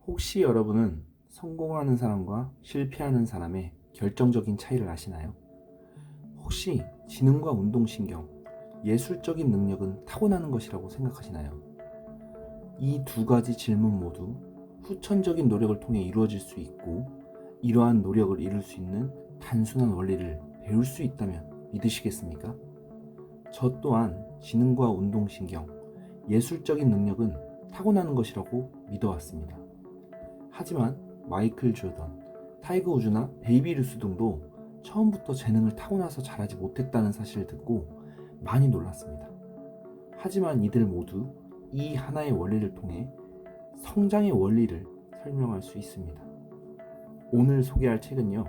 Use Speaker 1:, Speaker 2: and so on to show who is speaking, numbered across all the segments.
Speaker 1: 혹시 여러분은 성공하는 사람과 실패하는 사람의 결정적인 차이를 아시나요? 혹시 지능과 운동신경, 예술적인 능력은 타고나는 것이라고 생각하시나요? 이 두 가지 질문 모두 후천적인 노력을 통해 이루어질 수 있고, 이러한 노력을 이룰 수 있는 단순한 원리를 배울 수 있다면 믿으시겠습니까? 저 또한 지능과 운동신경, 예술적인 능력은 타고나는 것이라고 믿어왔습니다. 하지만 마이클 조던, 타이거 우즈나 베이비 루스 등도 처음부터 재능을 타고나서 잘하지 못했다는 사실을 듣고 많이 놀랐습니다. 하지만 이들 모두 이 하나의 원리를 통해 성장의 원리를 설명할 수 있습니다. 오늘 소개할 책은요,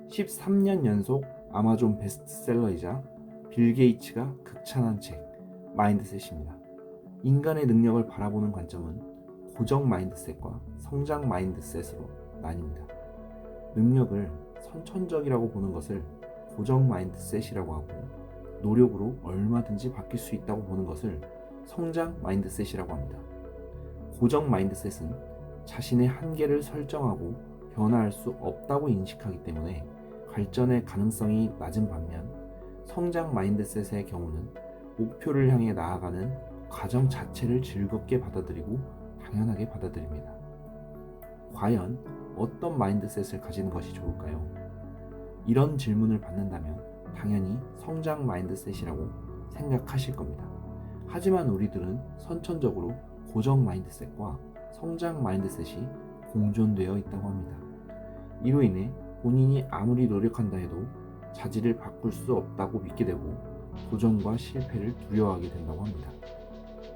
Speaker 1: 13년 연속 아마존 베스트셀러이자 빌 게이츠가 극찬한 책 마인드셋입니다. 인간의 능력을 바라보는 관점은 고정 마인드셋과 성장 마인드셋으로 나뉩니다. 능력을 선천적이라고 보는 것을 고정 마인드셋이라고 하고, 노력으로 얼마든지 바뀔 수 있다고 보는 것을 성장 마인드셋이라고 합니다. 고정 마인드셋은 자신의 한계를 설정하고 변화할 수 없다고 인식하기 때문에 발전의 가능성이 낮은 반면, 성장 마인드셋의 경우는 목표를 향해 나아가는 과정 자체를 즐겁게 받아들이고 당연하게 받아들입니다. 과연 어떤 마인드셋을 가지는 것이 좋을까요? 이런 질문을 받는다면 당연히 성장 마인드셋이라고 생각하실 겁니다. 하지만 우리들은 선천적으로 고정 마인드셋과 성장 마인드셋이 공존되어 있다고 합니다. 이로 인해 본인이 아무리 노력한다 해도 자질을 바꿀 수 없다고 믿게 되고 도전과 실패를 두려워하게 된다고 합니다.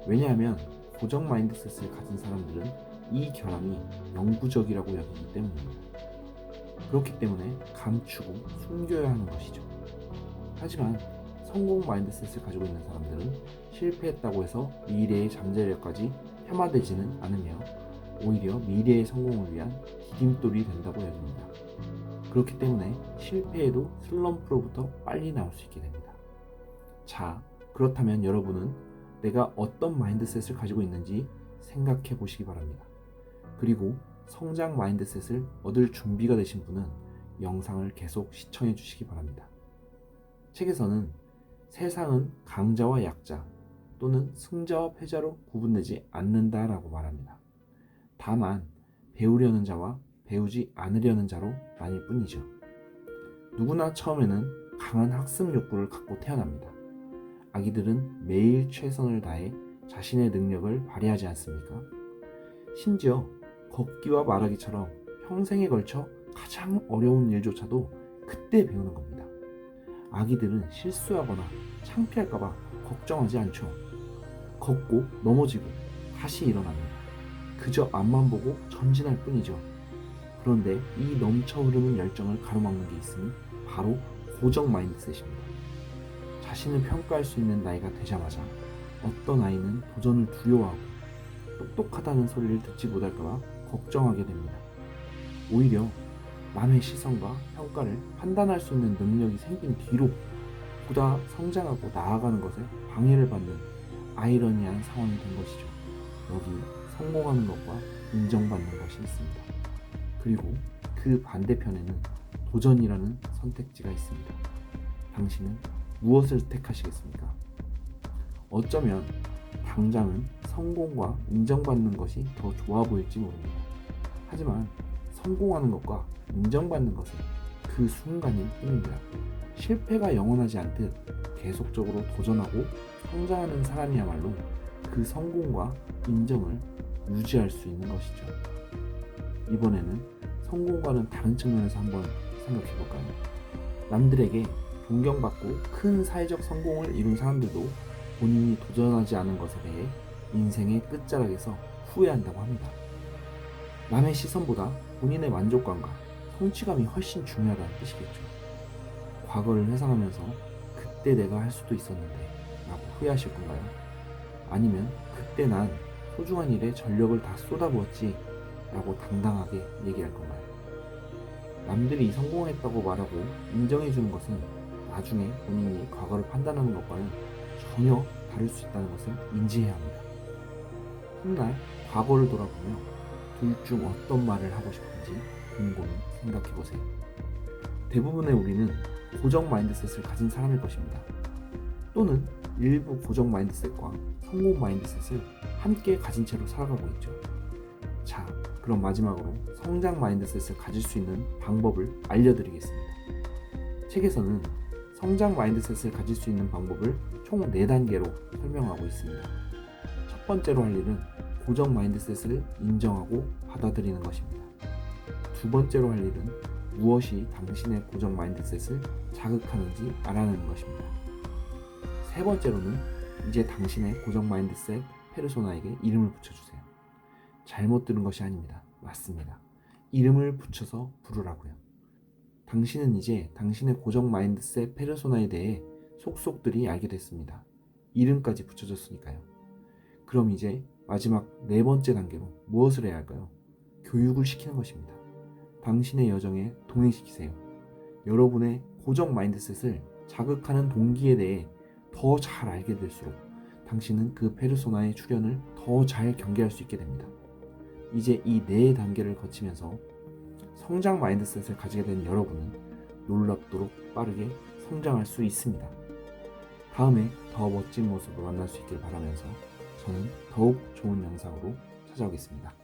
Speaker 1: 왜냐하면 고정 마인드셋을 가진 사람들은 이 결함이 영구적이라고 여기기 때문입니다. 그렇기 때문에 감추고 숨겨야 하는 것이죠. 하지만 성공 마인드셋을 가지고 있는 사람들은 실패했다고 해서 미래의 잠재력까지 폄하되지는 않으며 오히려 미래의 성공을 위한 디딤돌이 된다고 여깁니다. 그렇기 때문에 실패해도 슬럼프로부터 빨리 나올 수 있게 됩니다. 자, 그렇다면 여러분은 내가 어떤 마인드셋을 가지고 있는지 생각해 보시기 바랍니다. 그리고 성장 마인드셋을 얻을 준비가 되신 분은 영상을 계속 시청해 주시기 바랍니다. 책에서는 세상은 강자와 약자 또는 승자와 패자로 구분되지 않는다라고 말합니다. 다만 배우려는 자와 배우지 않으려는 자로 나뉠 뿐이죠. 누구나 처음에는 강한 학습 욕구를 갖고 태어납니다. 아기들은 매일 최선을 다해 자신의 능력을 발휘하지 않습니까? 심지어 걷기와 말하기처럼 평생에 걸쳐 가장 어려운 일조차도 그때 배우는 겁니다. 아기들은 실수하거나 창피할까봐 걱정하지 않죠. 걷고 넘어지고 다시 일어납니다. 그저 앞만 보고 전진할 뿐이죠. 그런데 이 넘쳐 흐르는 열정을 가로막는 게 있으니 바로 고정 마인드셋입니다. 자신을 평가할 수 있는 나이가 되자마자 어떤 아이는 도전을 두려워하고 똑똑하다는 소리를 듣지 못할까봐 걱정하게 됩니다. 오히려 남의 시선과 평가를 판단할 수 있는 능력이 생긴 뒤로 보다 성장하고 나아가는 것에 방해를 받는 아이러니한 상황이 된 것이죠. 여기 성공하는 것과 인정받는 것이 있습니다. 그리고 그 반대편에는 도전이라는 선택지가 있습니다. 당신은 무엇을 택하시겠습니까? 어쩌면 당장은 성공과 인정받는 것이 더 좋아 보일지 모릅니다. 하지만 성공하는 것과 인정받는 것은 그 순간일 뿐입니다. 실패가 영원하지 않듯 계속적으로 도전하고 성장하는 사람이야말로 그 성공과 인정을 유지할 수 있는 것이죠. 이번에는 성공과는 다른 측면에서 한번 생각해 볼까요? 남들에게 존경받고 큰 사회적 성공을 이룬 사람들도 본인이 도전하지 않은 것에 대해 인생의 끝자락에서 후회한다고 합니다. 남의 시선보다 본인의 만족감과 성취감이 훨씬 중요하다는 뜻이겠죠. 과거를 회상하면서 그때 내가 할 수도 있었는데 라고 후회하실 건가요? 아니면 그때 난 소중한 일에 전력을 다 쏟아부었지 라고 당당하게 얘기할 건가요? 남들이 성공했다고 말하고 인정해주는 것은 나중에 본인이 과거를 판단하는 것과는 전혀 다를 수 있다는 것을 인지해야 합니다. 훗날 과거를 돌아보며 둘 중 어떤 말을 하고 싶은지 곰곰이 생각해 보세요. 대부분의 우리는 고정 마인드셋을 가진 사람일 것입니다. 또는 일부 고정 마인드셋과 성공 마인드셋을 함께 가진 채로 살아가고 있죠. 자, 그럼 마지막으로 성장 마인드셋을 가질 수 있는 방법을 알려드리겠습니다. 책에서는 성장 마인드셋을 가질 수 있는 방법을 총 4단계로 설명하고 있습니다. 첫 번째로 할 일은 고정 마인드셋을 인정하고 받아들이는 것입니다. 두 번째로 할 일은 무엇이 당신의 고정 마인드셋을 자극하는지 알아내는 것입니다. 세 번째로는 이제 당신의 고정 마인드셋 페르소나에게 이름을 붙여주세요. 잘못 들은 것이 아닙니다. 맞습니다. 이름을 붙여서 부르라고요. 당신은 이제 당신의 고정 마인드셋 페르소나에 대해 속속들이 알게 됐습니다. 이름까지 붙여줬으니까요. 그럼 이제 마지막 4번째 단계로 무엇을 해야 할까요? 교육을 시키는 것입니다. 당신의 여정에 동행시키세요. 여러분의 고정 마인드셋을 자극하는 동기에 대해 더 잘 알게 될수록 당신은 그 페르소나의 출현을 더 잘 경계할 수 있게 됩니다. 이제 이 4단계를 거치면서 성장 마인드셋을 가지게 된 여러분은 놀랍도록 빠르게 성장할 수 있습니다. 다음에 더 멋진 모습으로 만날 수 있길 바라면서 저는 더욱 좋은 영상으로 찾아오겠습니다.